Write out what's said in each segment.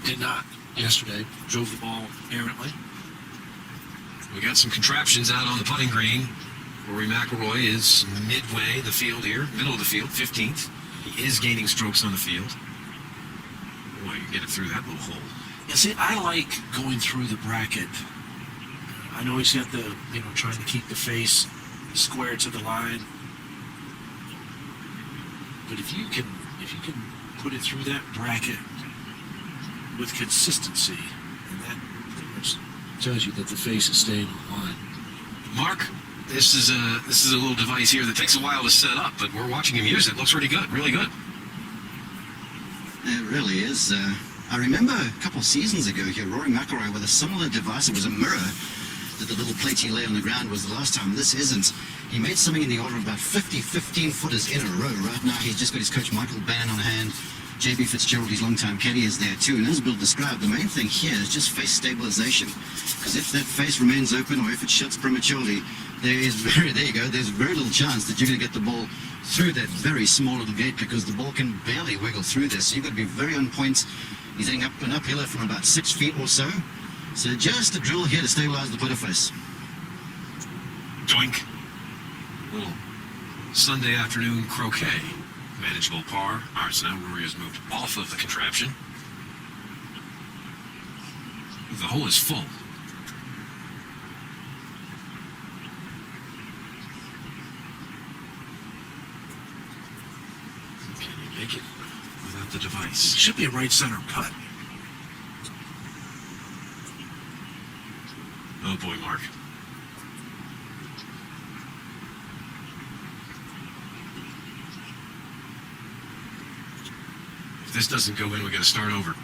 Did not yesterday. Drove the ball errantly. We got some contraptions out on the putting green. Rory Mcilroy is midway the field here, middle of the field, 15th. He is gaining strokes on the field. Boy, you get it through that little hole. Yeah, see, I like going through the bracket. I know he's got the, trying to keep the face square to the line. But if you can put it through that bracket with consistency, and that pretty much tells you that the face is staying on line. Mark, this is a little device here that takes a while to set up, but we're watching him use it. Looks pretty good, really good. It really is. I remember a couple of seasons ago here, Rory Mcilroy with a similar device. It was a mirror that the little plate he lay on the ground was the last time. This isn't. He made something in the order of about 50 15-footers in a row. Right now he's just got his coach Michael Bannon on hand. JB Fitzgerald, his longtime caddy, is there too. And as Bill described, the main thing here is just face stabilization. Because if that face remains open or if it shuts prematurely, there's very little chance that you're going to get the ball through that very small little gate, because the ball can barely wiggle through this. So you've got to be very on point. He's heading up an uphill from about 6 feet or so. So just a drill here to stabilize the putter face. Doink. Little Sunday afternoon croquet. Manageable par. All right, so now Rory has moved off of the contraption. The hole is full. Can you make it without the device? It should be a right center putt. Oh boy, Mark. If this doesn't go in, we got to start over.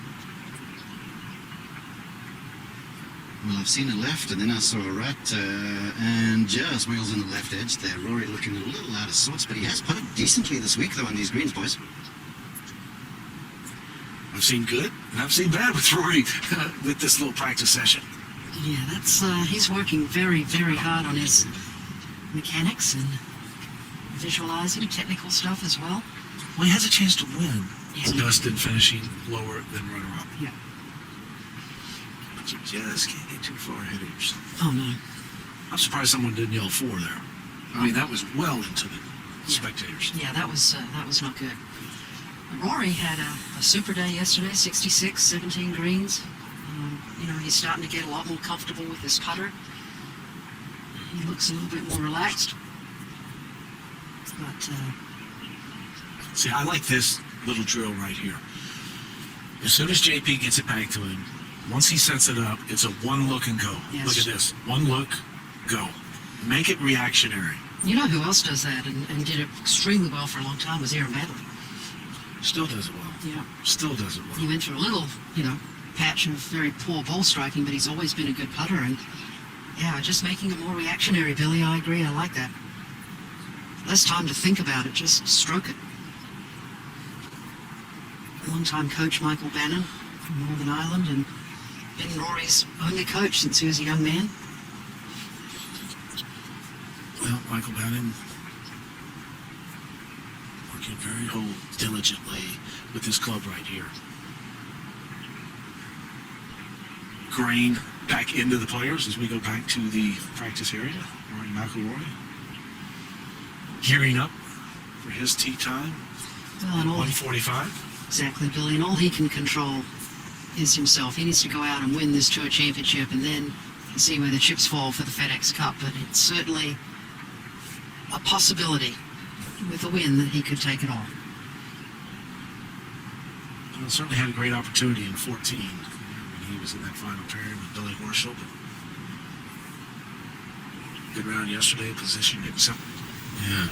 Well, I've seen a left, and then I saw a right, and just wheels on the left edge there. Rory looking a little out of sorts, but he has putted decently this week, though, on these greens, boys. I've seen good, and I've seen bad with Rory with this little practice session. Yeah, that's he's working very, very hard on his mechanics and visualizing technical stuff as well. Well, he has a chance to win. Yeah. Dustin finishing lower than runner-up. Yeah. But you just can't get too far ahead of yourself. Oh, no. I'm surprised someone didn't yell 4 there. I mean, that was well into the spectators. Yeah, that was not good. Rory had a super day yesterday, 66, 17 greens. He's starting to get a lot more comfortable with his putter. He looks a little bit more relaxed. But, see, I like this little drill right here. As soon as JP gets it back to him, once he sets it up, it's a one look and go. Yes. Look at this. One look, go. Make it reactionary. you know who else does that and did it extremely well for a long time was Aaron Badley. Still does it well. Yeah. Still does it well. He went through a little, patch of very poor ball striking, but he's always been a good putter. And, yeah, just making it more reactionary, Billy. I agree. I like that. Less time to think about it. Just stroke it. Long-time coach Michael Bannon from Northern Ireland and been Rory's only coach since he was a young man. Well, Michael Bannon working very diligently with this club right here. Grain back into the players as we go back to the practice area. Rory Mcilroy gearing up for his tee time. Well, and 1:45. Exactly, Billy. And all he can control is himself. He needs to go out and win this tour championship and then see where the chips fall for the FedEx Cup. But it's certainly a possibility with a win that he could take it all. Well, certainly had a great opportunity in 14 when he was in that final period with Billy Horschel. Good round yesterday, positioned himself. Yeah.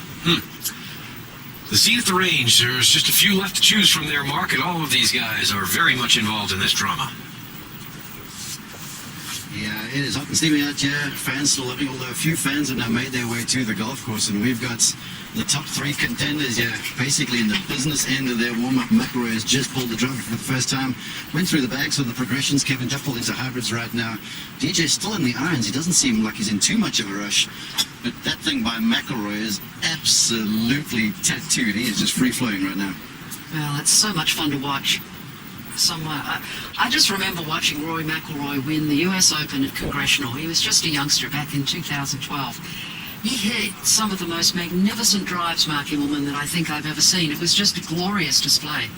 The seat at the range, there's just a few left to choose from there, Mark, and all of these guys are very much involved in this drama. Yeah, it is hot and steamy out here. Fans still living, although a few fans have now made their way to the golf course, and we've got the top three contenders here, basically in the business end of their warm-up. Mcilroy has just pulled the driver for the first time, went through the bags with the progressions. Kevin Duffel into hybrids right now. DJ's still in the irons. He doesn't seem like he's in too much of a rush, but that thing by Mcilroy is absolutely tattooed. He is just free-flowing right now. Well, it's so much fun to watch. somewhere. I just remember watching Rory Mcilroy win the US Open at Congressional. He was just a youngster back in 2012. He hit some of the most magnificent drives, Mark Immelman, that I think I've ever seen. It was just a glorious display.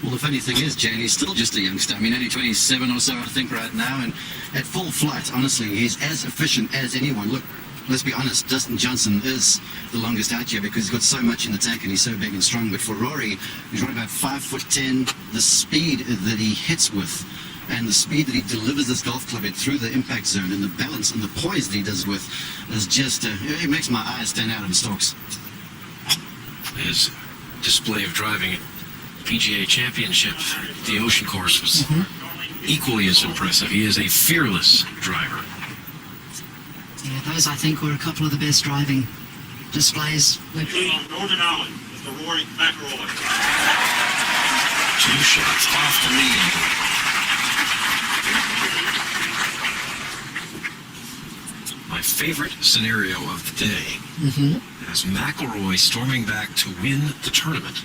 Well, the funny thing is, Jane, he's still just a youngster. I mean, only 27 or so, I think, right now. And at full flight, honestly, he's as efficient as anyone. Look, let's be honest, Dustin Johnson is the longest out here because he's got so much in the tank and he's so big and strong. But for Rory, he's running about 5'10". The speed that he hits with and the speed that he delivers this golf club at through the impact zone and the balance and the poise that he does with is just, it makes my eyes stand out in stalks. His display of driving at PGA Championship, the Ocean Course, was equally as impressive. He is a fearless driver. Yeah, those, I think, were a couple of the best driving displays. Northern Ireland, Mr. Rory McIlroy. 2 shots off the lead. My favorite scenario of the day has McIlroy storming back to win the tournament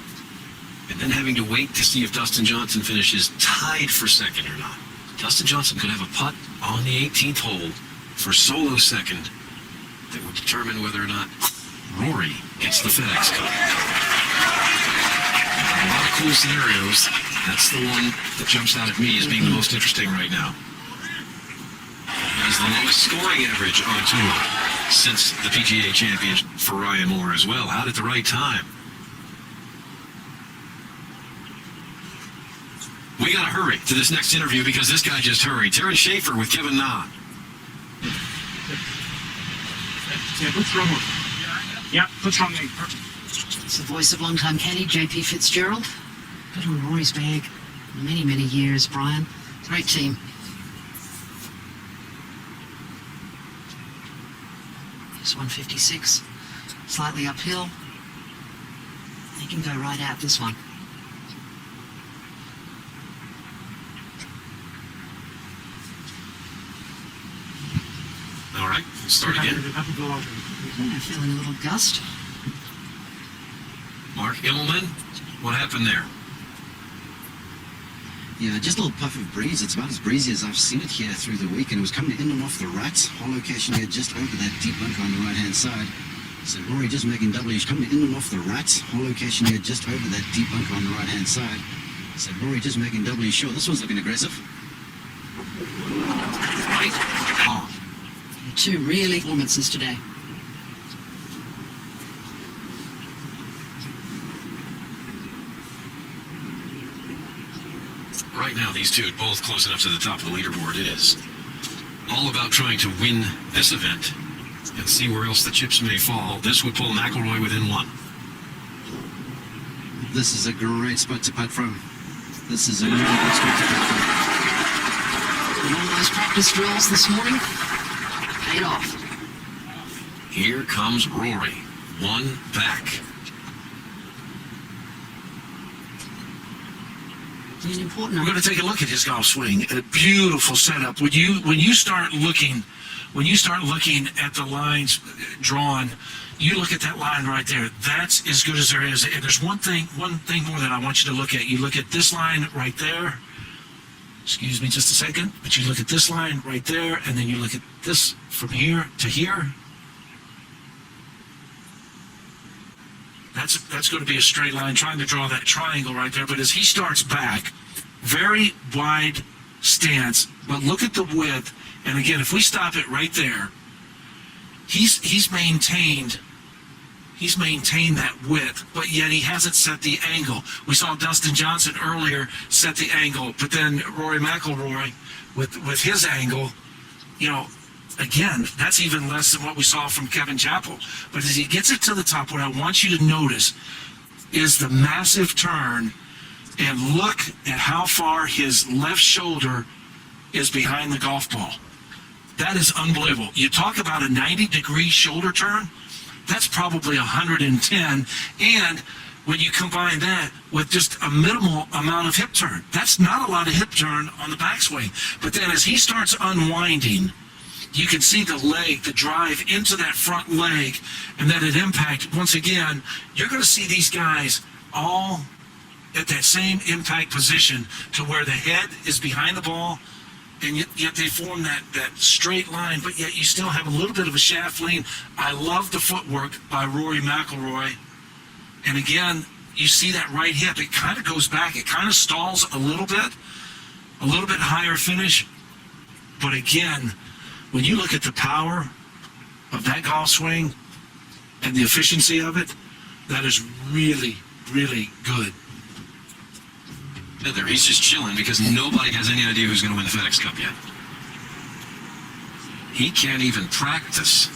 and then having to wait to see if Dustin Johnson finishes tied for second or not. Dustin Johnson could have a putt on the 18th hole for solo second that would determine whether or not Rory gets the FedEx Cup. A lot of cool scenarios. That's the one that jumps out at me as being the most interesting right now. He's the lowest scoring average on tour since the PGA Championship for Ryan Moore as well. Out at the right time. We gotta hurry to this next interview because this guy just hurried. Terry Schaefer with Kevin Na. What's wrong with Yeah, what's wrong with me? It's the voice of longtime caddy JP Fitzgerald. Been on Rory's bag many, many years, Brian. Great team. It's 156, slightly uphill. He can go right out this one. All right, we'll start again. Yeah, feeling a little gust. Mark Immelman, what happened there? Yeah, just a little puff of breeze. It's about as breezy as I've seen it here through the week, and it was coming in and off the right. Hole location here just over that deep bunker on the right-hand side. So Rory just making double. He's coming in and off the right. Hole location here just over that deep bunker on the right-hand side. So Rory just making doubly sure. This one's looking aggressive. Right on. Two really performances today. Right now, these two both close enough to the top of the leaderboard. It is all about trying to win this event and see where else the chips may fall. This would pull McIlroy within 1. This is a great spot to putt from. This is a really good spot to putt from. And all those practice drills this morning paid off. Here comes Rory. 1 back. An important We're going to take a look at his golf swing. A beautiful setup. When you start looking at the lines drawn, you look at that line right there. That's as good as there is. And there's one thing more that I want you to look at. You look at this line right there. Excuse me just a second. But you look at this line right there, and then you look at this from here to here. That's going to be a straight line, trying to draw that triangle right there. But as he starts back, very wide stance, but look at the width. And again, if we stop it right there, he's maintained that width, but yet he hasn't set the angle. We saw Dustin Johnson earlier set the angle, but then Rory McIlroy with his angle, again, that's even less than what we saw from Kevin Chappell. But as he gets it to the top, what I want you to notice is the massive turn, and look at how far his left shoulder is behind the golf ball. That is unbelievable. You talk about a 90-degree shoulder turn, that's probably 110. And when you combine that with just a minimal amount of hip turn, that's not a lot of hip turn on the backswing. But then as he starts unwinding, you can see the leg, the drive into that front leg, and then at impact, once again, you're going to see these guys all at that same impact position to where the head is behind the ball, and yet they form that straight line, but yet you still have a little bit of a shaft lean. I love the footwork by Rory McIlroy. And again, you see that right hip, it kind of goes back, it kind of stalls a little bit higher finish. But again, when you look at the power of that golf swing and the efficiency of it, that is really, really good. There, he's just chilling because nobody has any idea who's going to win the FedEx Cup yet. He can't even practice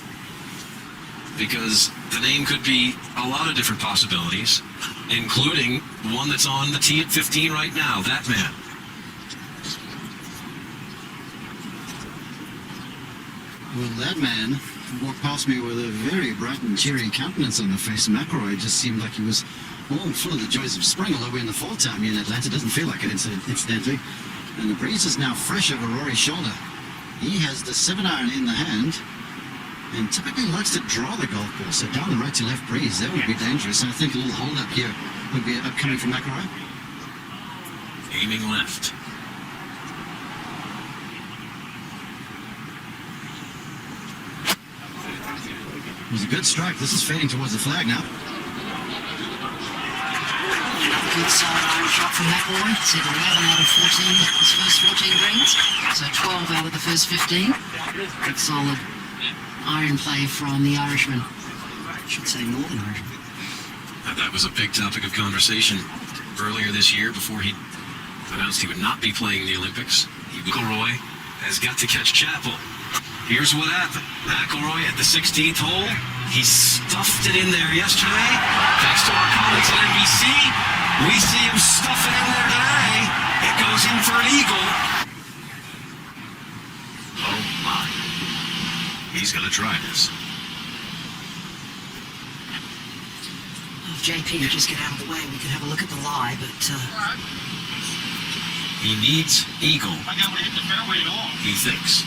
because the name could be a lot of different possibilities, including one that's on the tee at 15 right now, that man. Well, that man walked past me with a very bright and cheery countenance on the face. McIlroy just seemed like he was all full of the joys of spring, although we're in the fall time here in Atlanta. Doesn't feel like it, incidentally. And the breeze is now fresh over Rory's shoulder. He has the 7-iron in the hand and typically likes to draw the golf ball. So down the right to left breeze, that would be dangerous. And I think a little hold up here would be upcoming from McIlroy. Aiming left. It was a good strike. This is fading towards the flag now. Good solid iron shot from McIlroy. Said 11 out of 14, his first 14 greens. So 12 out of the first 15. Good solid iron play from the Irishman. I should say Northern Irishman. That was a big topic of conversation earlier this year before he announced he would not be playing in the Olympics. McIlroy has got to catch Chappell. Here's what happened. McIlroy at the 16th hole. He stuffed it in there yesterday. Thanks to our colleagues at NBC, we see him stuff it in there today. It goes in for an eagle. Oh my. He's going to try this. Oh, JP, you just get out of the way. We could have a look at the lie, but He needs eagle, I don't want to hit the fairway at all. he thinks.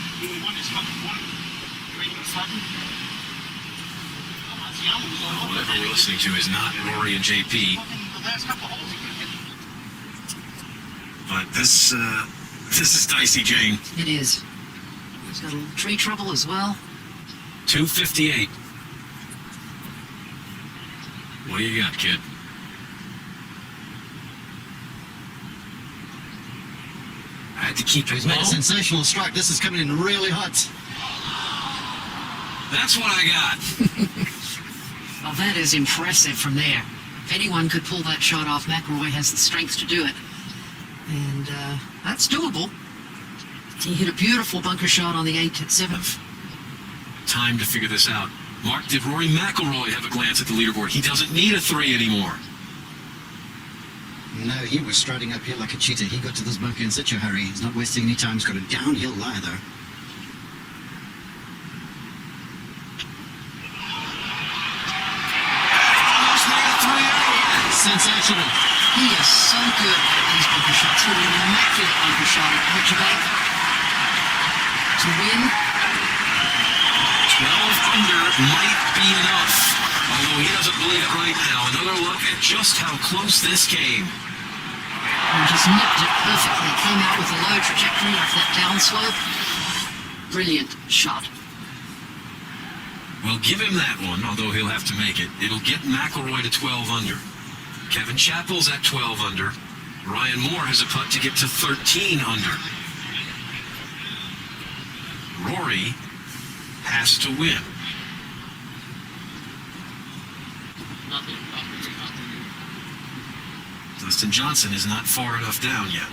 Whatever we're listening to is not Rory and JP. But this is dicey, Jane. it is. He's got a little tree trouble as well. 258. What do you got, kid? I had to keep it He's made low. a sensational strike. This is coming in really hot. That's what I got. Well, that is impressive from there. If anyone could pull that shot off, McIlroy has the strength to do it. And that's doable. He hit a beautiful bunker shot on the 8th at 7th. Time to figure this out. Mark, did Rory McIlroy have a glance at the leaderboard? He doesn't need a 3 anymore. No, he was striding up here like a cheetah. He got to this bunker in such a hurry. He's not wasting any time. He's got a downhill lie, though. Almost made a 3-0. Sensational. He is so good at these bunker shots. He had an immaculate bunker shot at Ridgebank to win. 12 under might be enough, although he doesn't believe it right now. Another look at just how close this came. And just nipped it perfectly. Came out with a low trajectory off that downslope. Brilliant shot. Well, give him that one, although he'll have to make it. It'll get McIlroy to 12 under. Kevin Chappell's at 12 under. Ryan Moore has a putt to get to 13 under. Rory has to win. Dustin Johnson is not far enough down yet.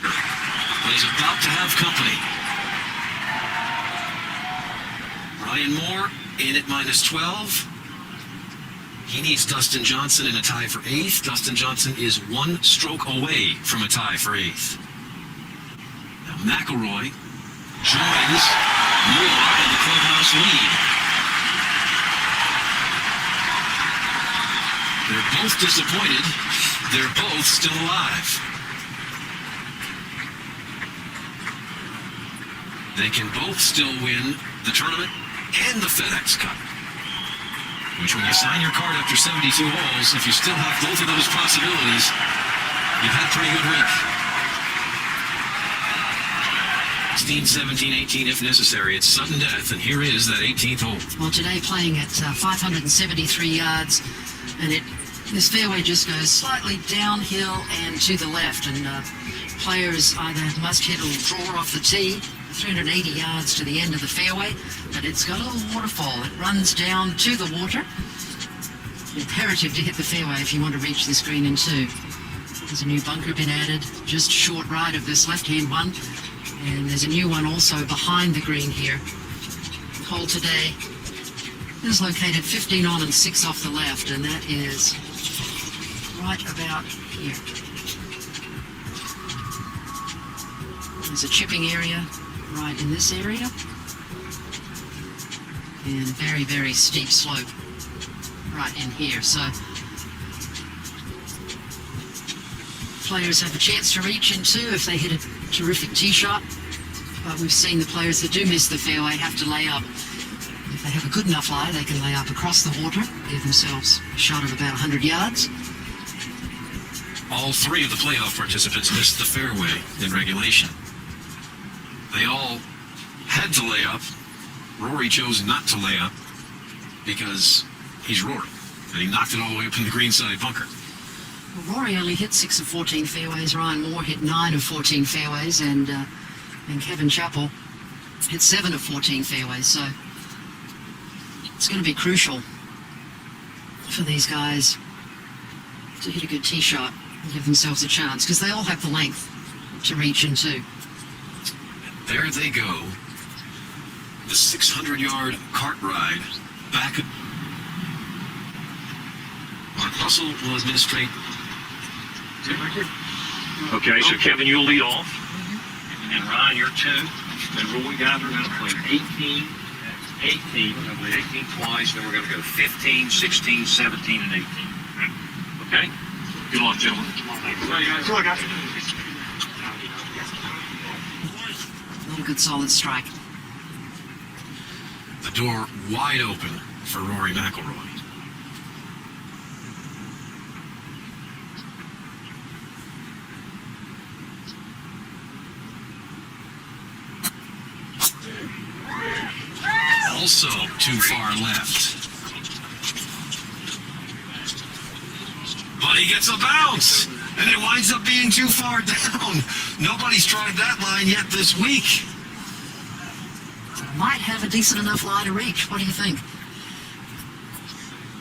But he's about to have company. Ryan Moore in at minus 12. He needs Dustin Johnson in a tie for 8th. Dustin Johnson is 1 stroke away from a tie for 8th. Now McIlroy joins Moore in the clubhouse lead. They're both disappointed. They're both still alive. They can both still win the tournament and the FedEx Cup. Which, when you sign your card after 72 holes, if you still have both of those possibilities, You've had a pretty good week. 16, 17, 18 if necessary. It's sudden death, and here is that 18th hole. Well, today playing at 573 yards, and this fairway just goes slightly downhill and to the left, and players either must hit or draw off the tee, 380 yards to the end of the fairway, but it's got a little waterfall. It runs down to the water. Imperative to hit the fairway if you want to reach this green in two. There's a new bunker been added, just short right of this left-hand one, and there's a new one also behind the green here. The hole today is located 15 on and 6 off the left, and that is right about here. There's a chipping area right in this area, and a very, very steep slope right in here. So players have a chance to reach in two if they hit a terrific tee shot, but we've seen the players that do miss the fairway have to lay up. If they have a good enough lie, they can lay up across the water, give themselves a shot of about 100 yards. All three of the playoff participants missed the fairway in regulation. They all had to lay up. Rory chose not to lay up because he's Rory, and he knocked it all the way up in the greenside bunker. Well, Rory only hit 6 of 14 fairways. Ryan Moore hit 9 of 14 fairways, and Kevin Chappell hit 7 of 14 fairways. So it's going to be crucial for these guys to hit a good tee shot and give themselves a chance, because they all have the length to reach in two. There they go. The 600-yard cart ride back. Mark Russell will administrate. Okay, so Kevin, you'll lead off. And Ryan, you're 2. And Roy guys are going to play 18. We're going to play 18 twice. Then we're going to go 15, 16, 17, and 18. Okay? Good luck, gentlemen. Good luck, guys. Not a good solid strike. The door wide open for Rory McIlroy. Also too far left. But he gets a bounce, and it winds up being too far down. Nobody's tried that line yet this week. Might have a decent enough lie to reach. What do you think?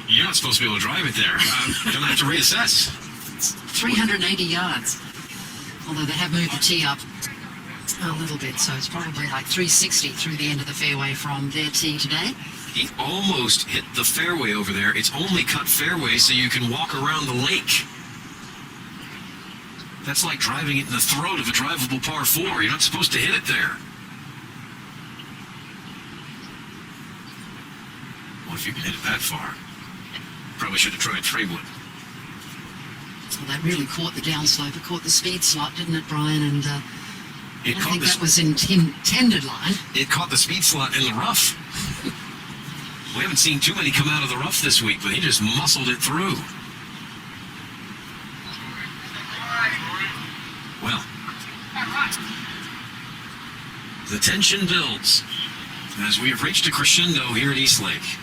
You're not supposed to be able to drive it there. You're going to have to reassess. It's 380 yards. Although they have moved the tee up a little bit, so it's probably like 360 through the end of the fairway from their tee today. He almost hit the fairway over there. It's only cut fairway so you can walk around the lake. That's like driving it in the throat of a drivable par 4. You're not supposed to hit it there. Well, if you can hit it that far, probably should have tried Traywood. Well, that really caught the downslope. It caught the speed slot, didn't it, Brian? And I think that was intended line. It caught the speed slot in the rough. We haven't seen too many come out of the rough this week, but he just muscled it through. Well, the tension builds as we have reached a crescendo here at East Lake.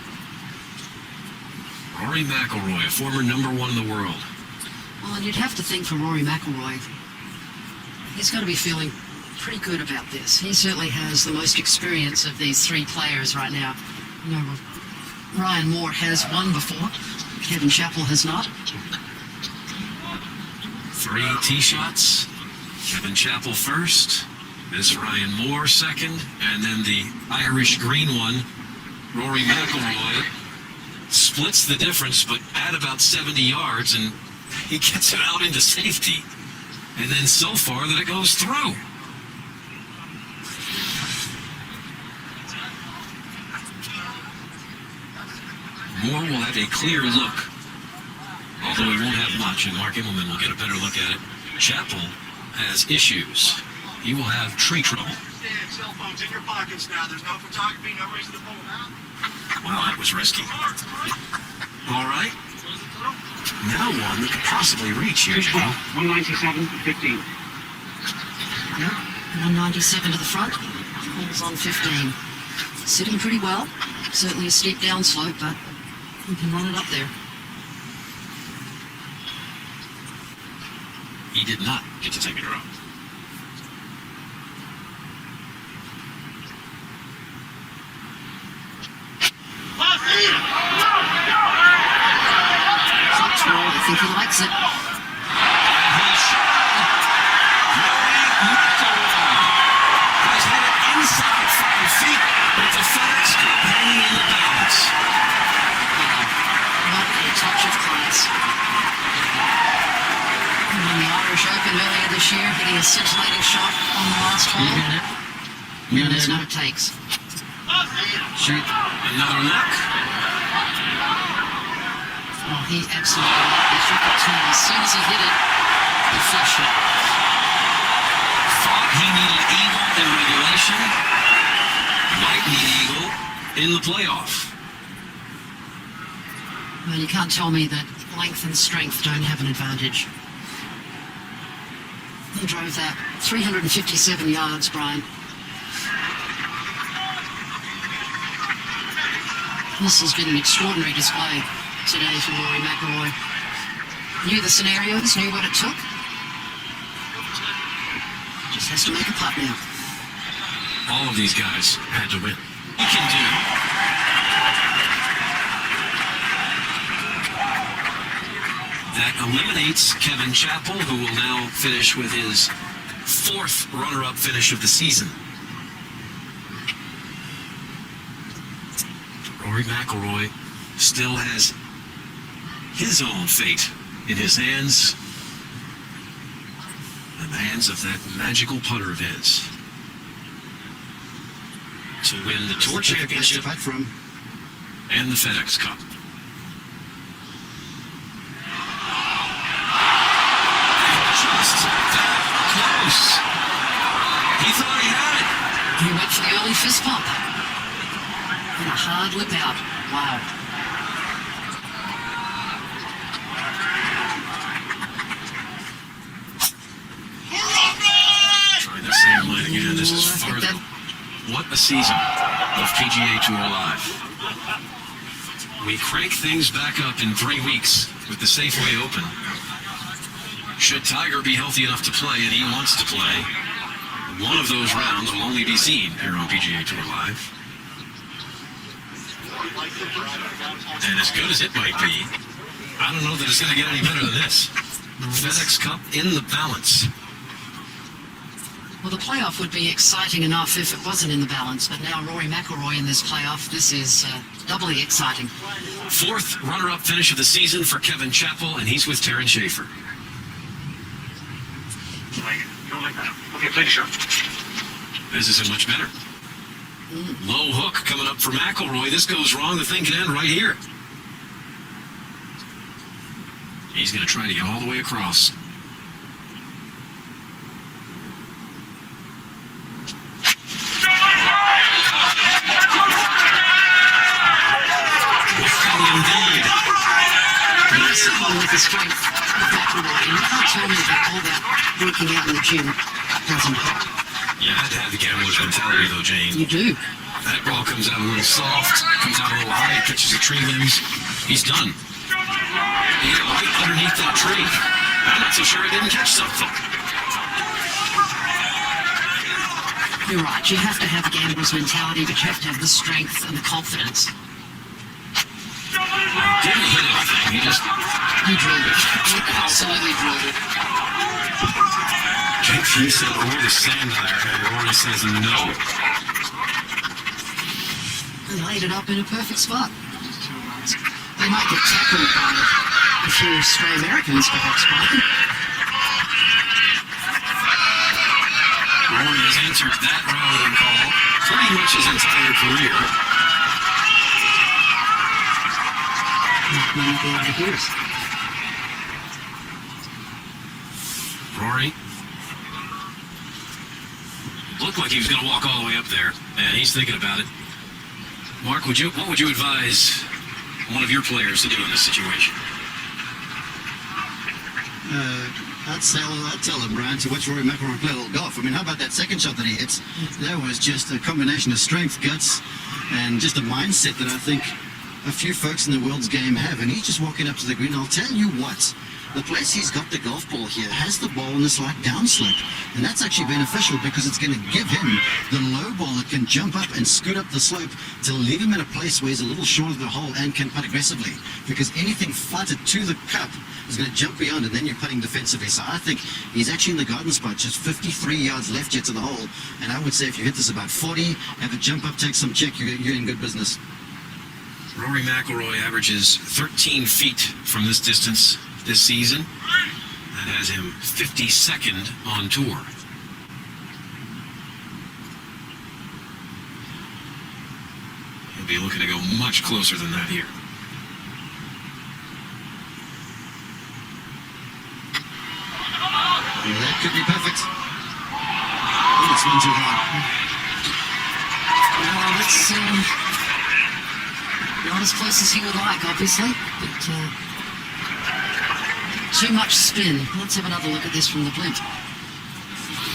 Rory McIlroy, a former #1 in the world. Well, and you'd have to think for Rory McIlroy, he's got to be feeling pretty good about this. He certainly has the most experience of these three players right now. You know, Ryan Moore has won before. Kevin Chappell has not. 3 tee shots. Kevin Chappell first. This Ryan Moore second. And then the Irish green one, Rory McIlroy, splits the difference, but at about 70 yards, and he gets it out into safety. And then so far that it goes through. Moore will have a clear look, although he won't have much, and Mark Immelman will get a better look at it. Chappell has issues. He will have tree trouble. Cell phones in your pockets now. There's no photography, no reason to pull them out. Wow, that was risky. All right. Now one that could possibly reach here. Here's 12. 197, 15. Yep, 197 to the front. Holds on 15. Sitting pretty well. Certainly a steep downslope, but we can run it up there. He did not get to take it around. I think he likes it. He's hit it inside 5 feet with the FedEx Cup hanging in the balance. What a touch of class. And on the Irish Open earlier this year, hitting a scintillating shot on the last hole. And that's what it takes. Shoot. Another knock. Oh, he absolutely liked it. You could tell as soon as he hit it, he flushed it. Thought he needed eagle in regulation. Might need eagle in the playoff. Well, you can't tell me that length and strength don't have an advantage. He drove that 357 yards, Brian. This has been an extraordinary display today for Rory Mcilroy. Knew the scenarios, knew what it took. Just has to make a putt now. All of these guys had to win. He can do. That eliminates Kevin Chappell, who will now finish with his 4th runner-up finish of the season. Rory McIlroy still has his own fate in his hands, in the hands of that magical putter of his, to win the Tour Championship Putt from. and the FedEx Cup. Just that close. He thought he had it. He went for the early fist pump. And a hard lip out. Wow. Trying the same line again. This is I think farther. that- What a season of PGA Tour Live. We crank things back up in 3 weeks with the Safeway Open. Should Tiger be healthy enough to play, and he wants to play, one of those rounds will only be seen here on PGA Tour Live. And as good as it might be, I don't know that it's going to get any better than this. FedEx Cup in the balance. Well, the playoff would be exciting enough if it wasn't in the balance, but now Rory McIlroy in this playoff, this is doubly exciting. 4th runner-up finish of the season for Kevin Chappell, and he's with Taryn Schaefer. Don't like that. Okay, play the shot. This isn't much better. Low hook coming up for McIlroy. This goes wrong. The thing can end right here. He's going to try to get all the way across. Indeed. That's the problem with the strength of McIlroy. And you can't tell me that all that working out in the gym doesn't help. You had to have the gambler's mentality, though, Jane. You do. That ball comes out a little soft, comes out a little high, catches the tree limbs. He's done. He got right underneath that tree. I'm not so sure he didn't catch something. You're right. You have to have the gambler's mentality, but you have to have the strength and the confidence. Didn't hit anything. He just He drilled it. He absolutely drilled it. JP said over the sand iron, and Rory says no. They laid it up in a perfect spot. They might get tackled by a few stray Americans, perhaps, Brian. Rory has entered that rallying call pretty much his entire career. Not many will be able to hear us. Rory looked like he was going to walk all the way up there, and he's thinking about it. Mark, what would you advise one of your players to do in this situation? I'd tell him, Brian, to watch Rory McIlroy play a little golf. I mean, how about that second shot that he hits? That was just a combination of strength, guts, and just a mindset that I think a few folks in the world's game have. And he's just walking up to the green. I'll tell you what, the place he's got the golf ball here has the ball in a slight downslope. And that's actually beneficial because it's going to give him the low ball that can jump up and scoot up the slope to leave him in a place where he's a little short of the hole and can putt aggressively. Because anything flighted to the cup is going to jump beyond, and then you're putting defensively. So I think he's actually in the garden spot, just 53 yards left yet to the hole. And I would say if you hit this about 40, have a jump up, take some check, you're in good business. Rory McIlroy averages 13 feet from this distance this season. That has him 52nd on tour. He'll be looking to go much closer than that here. Yeah, that could be perfect. Oh, it's one too hard. Well, that's not as close as he would like, obviously, but too much spin. Let's have another look at this from the blimp.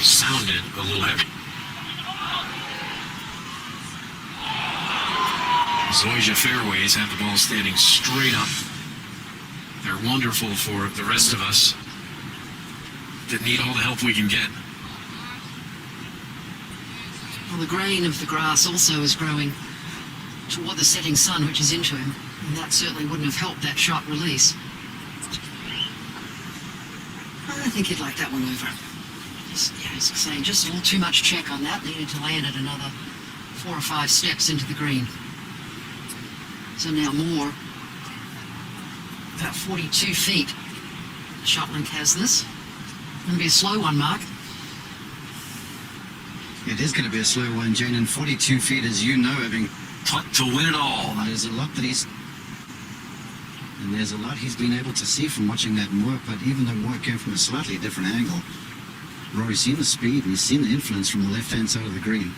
Sounded a little heavy. Zoysia fairways have the ball standing straight up. They're wonderful for the rest of us that need all the help we can get. Well, the grain of the grass also is growing toward the setting sun, which is into him, and that certainly wouldn't have helped that shot release. I think he'd like that one over. Just, yeah, as I was saying, just a little too much check on that. Needed to land it another 4 or 5 steps into the green. So now more, about 42 feet. Shotlink has this. Going to be a slow one, Mark. It is going to be a slow one, Jane, and 42 feet, as you know, having Putt to win it all. there's a lot he's been able to see from watching that Moore putt, even though Moore came from a slightly different angle. Rory's seen the speed and he's seen the influence from the left-hand side of the green.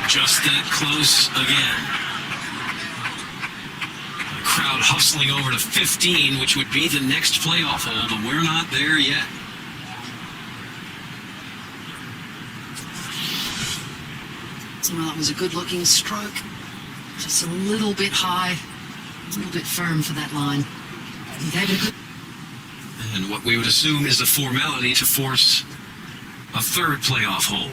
Just that close again. The crowd hustling over to 15, which would be the next playoff hole, but we're not there yet. Well, it was a good-looking stroke. Just a little bit high, a little bit firm for that line. He gave it a good... And what we would assume is a formality to force a third playoff hole.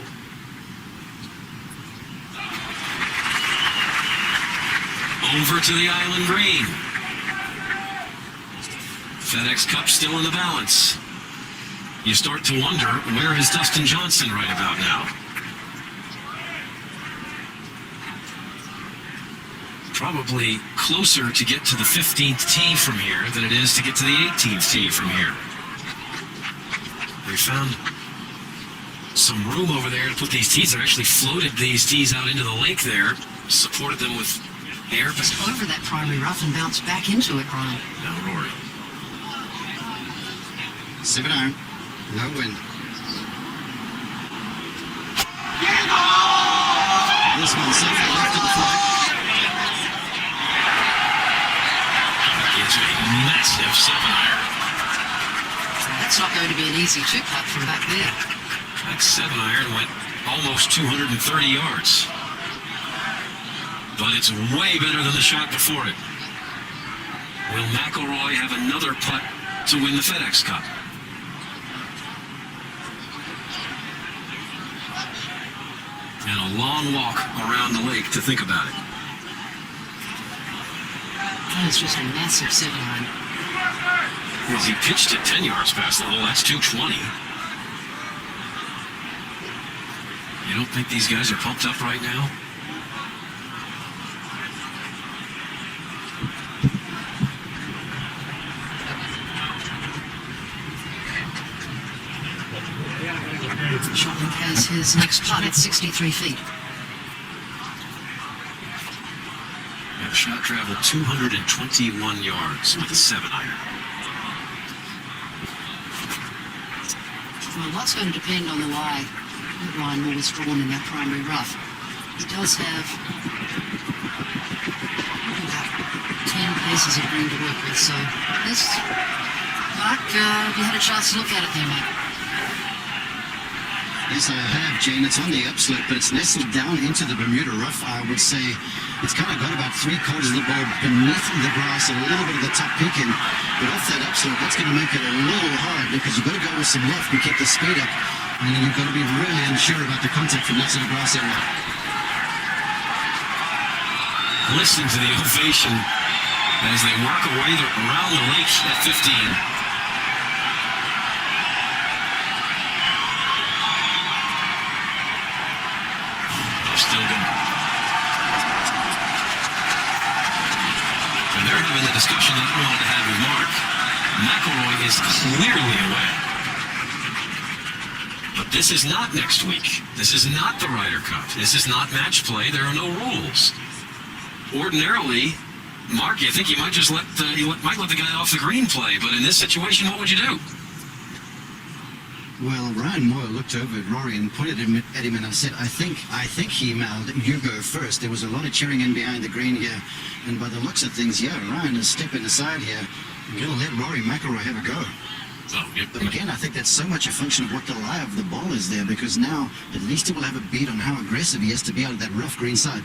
Over to the island green. FedEx Cup still in the balance. You start to wonder, where is Dustin Johnson right about now? Probably closer to get to the 15th tee from here than it is to get to the 18th tee from here. They found some room over there to put these tees. They actually floated these tees out into the lake there, supported them with air. Just over that primary rough and bounced back into it, Brian. Now Rory. 7 iron, no wind. This one safely left of the flag. It's a massive 7-iron. That's not going to be an easy 2-putt from back there. That 7-iron went almost 230 yards. But it's way better than the shot before it. Will McIlroy have another putt to win the FedEx Cup? And a long walk around the lake to think about it. That's just a massive 7-iron. Well, he pitched it 10 yards past the hole. That's 220. You don't think these guys are pumped up right now? Shotlink has his next putt at 63 feet. The shot traveled 221 yards with a 7-iron. Well, a lot's going to depend on the lie that Ryan Moore was drawn in that primary rough. He does have about 10 paces of green to work with, so this, Mark, have you had a chance to look at it there, mate? Yes, I have, Jane. It's on the upslope, but it's nestled down into the Bermuda rough. I would say it's kind of got about 3/4 of the ball beneath the grass, a little bit of the top peeking. But off that upslope, that's going to make it a little hard because you've got to go with some left and keep the speed up. And you've got to be really unsure about the contact from that sort of grass area. Listen to the ovation as they work away around the lake at 15. Still good. And they're having the discussion that I wanted to have with Mark. McIlroy is clearly away. But this is not next week. This is not the Ryder Cup. This is not match play. There are no rules. Ordinarily, Mark, you think you might just let the guy off the green play, but in this situation, what would you do? Well, Ryan Moore looked over at Rory and pointed at him and I said, I think he mouthed, you go first. There was a lot of cheering in behind the green here. And by the looks of things, yeah, Ryan is stepping aside here and going to let Rory McIlroy have a go. Oh, yep. But again, I think that's so much a function of what the lie of the ball is there, because now at least he will have a beat on how aggressive he has to be out of that rough green side.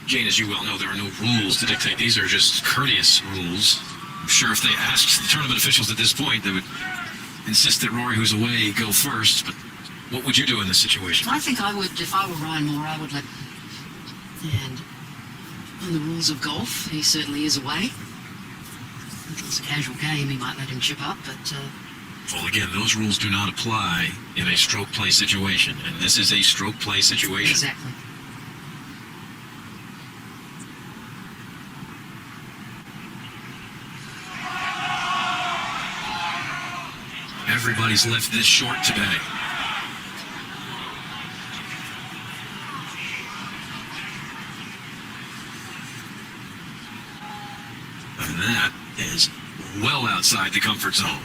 Jane, as you well know, there are no rules to dictate. These are just courteous rules. I'm sure if they asked the tournament officials at this point, they would insist that Rory, who's away, go first. But what would you do in this situation? I think I would, if I were Ryan Moore, I would let, and on the rules of golf, he certainly is away. If it's a casual game, he might let him chip up, but Well, again, those rules do not apply in a stroke play situation, and this is a stroke play situation. exactly. Everybody's left this short today. And that is well outside the comfort zone.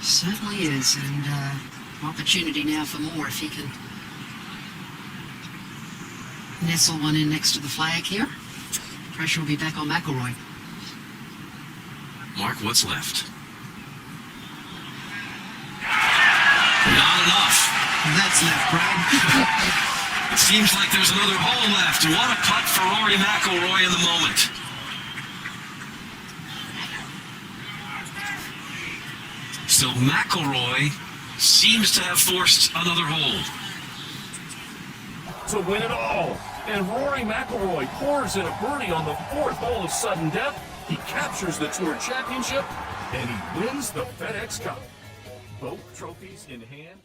Certainly is, and opportunity now for more if he can nestle one in next to the flag here. Pressure will be back on McIlroy. Mark, what's left? Not enough. That's left, Brad. It seems like there's another hole left. What a putt for Rory McIlroy in the moment. So McIlroy seems to have forced another hole. To win it all. And Rory McIlroy pours in a birdie on the fourth hole of sudden death. He captures the Tour Championship, and he wins the FedEx Cup. Both trophies in hand.